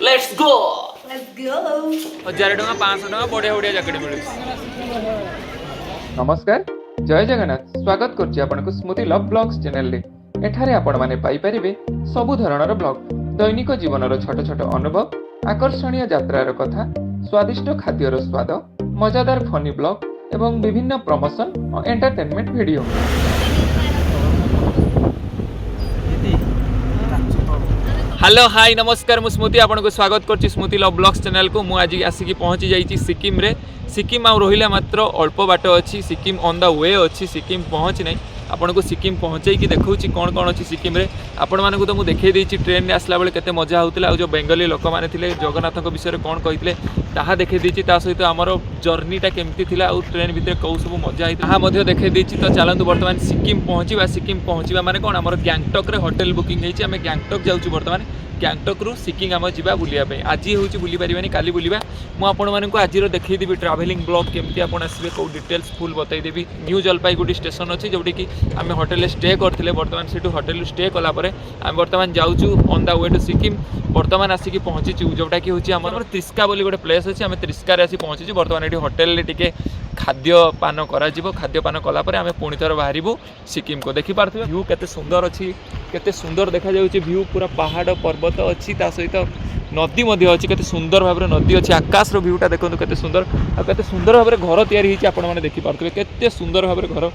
Let's go. 1000 टଙ୍କା 500 टଙ୍କା बढ़िया बढ़िया jacket मिलुଛି। नमस्कार जय जगन्नाथ स्वागत करुच्ची आपनको स्मृति लव ब्लॉग्स चैनल रे। एठारे आपण माने पाई परिबे सबु धरणर ब्लॉग दैनिक जीवनर छोट छोट अनुभव आकर्षणीय यात्रार कथा स्वादिष्ट खाद्यर स्वाद मजादार फनी ब्लॉग एवं विभिन्न प्रमोशन और एंटरटेनमेंट वीडियो। हेलो हाय नमस्कार मु स्मृति आपको स्वागत करछि स्मृति लव ब्लॉग्स चैनल को। मु आज आसिकी पहुँची जाइछि सिक्किम रे। सिक्किम आउ रहिला मात्र अल्प बाट अच्छी सिक्किम ऑन द वे अच्छी सिक्किम पहुँच नहीं आपन को सिक्किम पहुँचे देखा कौन कौन अच्छी सिक्किम रे आपण मानक तो मुझे देखई देछि ट्रेन में आसला बेले केते मजा होउतिला जो बेंगली लोक माने थिले जगन्नाथ विषय कौन कहिथिले ताहा देखई देछि ता सहित हमर जर्नीटा केमती थिला और ट्रेन भितर कौ सब मजा होइता ताहा मध्ये देखई देछि। तो चलंतु वर्तमान सिक्किम पहुँचवा माने कौन हमर गैंगटॉक रे होटल बुकिंग हेछि आमे गैंगटॉक जाउछु वर्तमान गैंगटॉक रु सिक्किम आम जा बुलाया आज हूँ बुली पारानी काली बुलवा मुझे आज देखी ट्रावेलिंग ब्लॉग केमती आप आसवे कौ डिटेल्स फुल बतईदेवी। न्यू जलपाईगुड़ी स्टेशन अच्छी जोटी कि आम होटेल स्टे करते बर्तमान से होटेल स्टे कलापर आम बर्तमान जाऊँ on the way to Sikkim बर्तमान आसिक पहुँचीचु जोटा कि हूँ आम त्रिस्का बोली गोटे प्लेस अच्छी आम त्रिस्कार आसी पहुँचीचु बर्तमान ये होटेल टे खाद्यपान खाद्यपान कलापर आम पुणी थर बाहर सिक्किम को देखिपे व्यू केते सुंदर अच्छी केते सुंदर देखा जाउछि व्यू पूरा पहाड़ पर्वत अच्छी ता सहित नदी मध्य अच्छी केते सुंदर भाव नदी अच्छी आकाश रो व्यूटा देखो केते सुंदर आ केते सुंदर भाव घर तैयारी होइछि आपण माने देखि पारथबे केते सुंदर भाव घर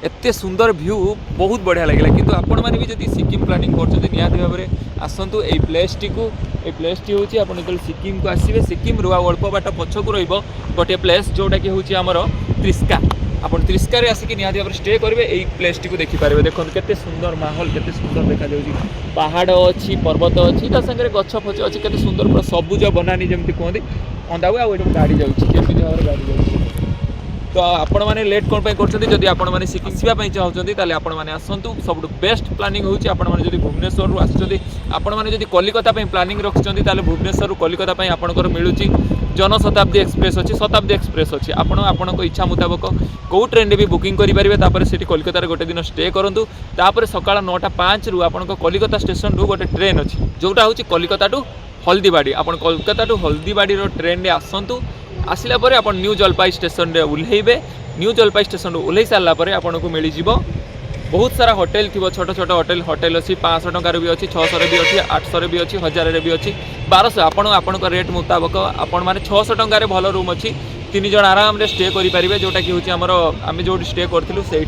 एते सुंदर व्यू बहुत बढ़िया लगिला। किंतु आपण माने भी जदि सिक्किम प्लानिंग करछथि निहाती भाव में आसंतु एई प्लेस टी होछि आपण जदि सिक्किम को आसीबे सिक्किम रुआ अल्प बाट पछकु रहिबो गोटे प्लेस जोटा कि होछि हमर त्रिस्का आप त्रिस्कार आसिक निहाती भाव स्टे करेंगे यही प्लेस टी देखी पारे देखो केते सुंदर माहौल केते सुंदर देखा जाउछि पहाड़ अच्छी पर्वत अच्छी ता संगे गछ फछ अच्छी केते सुंदर पूरा सबुज बनानी जमती कहते अंधा हुए आउ गाड़ी जाउछि केमती भाव गाड़ी जाउछि। तो आपण मैंने लेट कौन करछथि जदि आपण मैंने सिक्किम जावाई चाहछथि ताले आपण मैंने आसंतु सबुठ बेस्ट प्लानिंग होछि आपण मैंने जदि भुवनेश्वर रु आछथि आपण मैंने जदि कलिकता पे प्लानिंग रखछथि ताले भुवनेश्वर रु कलिकता पे आपणकर मिलुछि जनशताब्दी एक्सप्रेस अच्छी शताब्दी एक्सप्रेस अच्छी आपण इच्छा मुताबक कौ ट्रेन भी बुकिंग करेंगे से कलिकतार गोटे दिन स्टे करूँ तापर सकाळ 9:05 रु आपण कलिकता स्टेशन रु गोटे ट्रेन अच्छी जोटा हूँ कलिकता टू हल्दीबाड़ी आपण कोलकाता टू हल्दीबाड़ी ट्रेन रे आसतु आसला पर आप न्यू जलपाई स्टेशन रे उल्हेबे न्यू जलपाई स्टेशन रे उल्हे सारा पर आपन को मिल जिवो बहुत सारा होटेल थी छोट छोट होटेल अच्छी 500 टंकार भी अच्छी 600 भी अच्छी 800 भी अच्छी 1000 भी अच्छी 1200 आपण रेट मुताबक आपण माने 600 टंकार भल रूम अच्छी 3 जन आराम रे स्टे करेंगे जोटा कि हूँ आम जो स्टे करूँ से।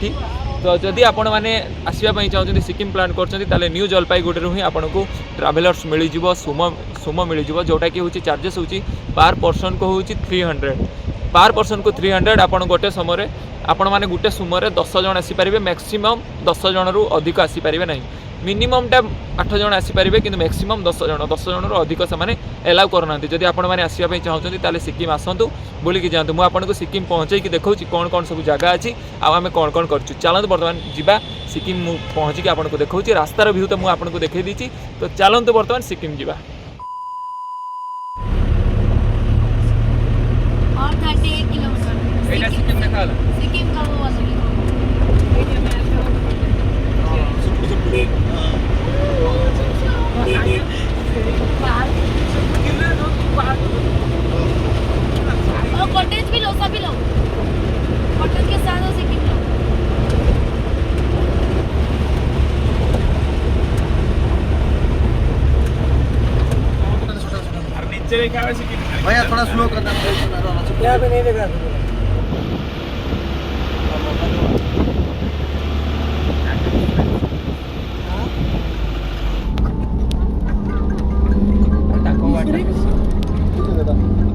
तो जदि आपण मैंने आसवाई चाहते सिक्किम प्लान कर न्यू जलपाईगुड़ी ही आपको ट्राभेलर्स मिल सुमो मिल जोटा कि हूँ चार्जेस हूँ पर पर्सन को हूँ 300 पर पर्सन को 300 आप गोटे समय आपण मैंने गोटे समय 10 जन आसीपारे मैक्सिमम 10 जन रु अधिक आसीपारे ना मिनिममटा 8 जन आसीपारे कि मैक्सिमम 10 जन रु अधिक से एलाउ करना जदि आपण मैंने आसवाई चाहते ताले सिक्किम आसतु बुलिकी जातु मुझे आपको सिक्किम पहुँचे देखा कौन कौन सब जगह अच्छी आम कौन कौन कर चलते बर्तमान जीवा सिक्किम पहुँचिकी आपको देखा रास्तार व्यू तो मुझे आपको देखई देछि। तो चलते बर्तमान सिक्किम जीवा और 38 किलोमीटर एटा सिक्किम देखा सिक्किम का वो वाला और कॉटेज भी लो सभी लो कॉटेज के साथ हो सिक्किम लो नीचे देखा है सिक्किम भैया थोड़ा स्लो करना यहाँ पे नहीं देखा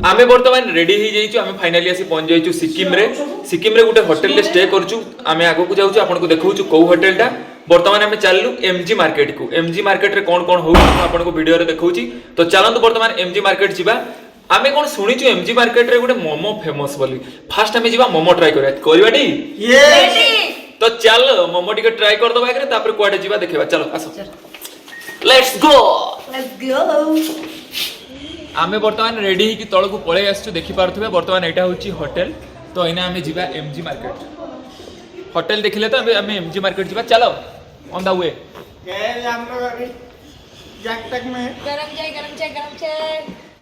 आमे बर्तमान रेडी हो जाइछु आमे फाइनली आसी पहुंच जाइछु सिक्किम रे गोटे होटल रे स्टे करछु आमे आगो को जाउछु आपन को देखौछु को होटलटा बर्तमान आमे चाललु एमजी मार्केट को एमजी मार्केट रे कौन कौन हो आपन को वीडियो रे देखौछि। तो चलंतु बर्तमान एमजी मार्केट जिबा आमे कोन सुनिछु एमजी मार्केट रे गोटे मोमो फेमस बोली फास्ट आमे जिबा मोमो ट्राई करबाटी यस तो चल मोमो टिके ट्राई कर दबा एकरे तापर कोआडे जिबा देखबा चलो आसो लेट्स गो आमे बर्तमान रेडी ही तल को पळे आसछु देखि पारथबे बर्तमान एटा होची होटल। तो एना आमे जिबा एमजी मार्केट होटल देखिले तो आमे एमजी मार्केट जिबा चलो ऑन द वे जैक टैक में गरम चाय गरम चाय गरम चाय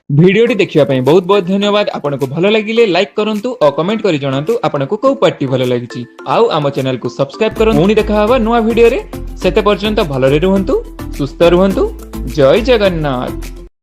भिडियोटी देखिया ପାଇଁ बहुत बहुत धन्यवाद। आपनको भलो लागिले लाइक करंतु और कमेंट करि जणांतु आपनको को पार्टी भलो लागिची। आउ आम चैनल को सब्सक्राइब करंतु। पुणी देखा हवा नुआ वीडियो रे। सेते पर्यंत भलो रे रुहंतु, सुस्थ रुहंतु। जय जगन्नाथ।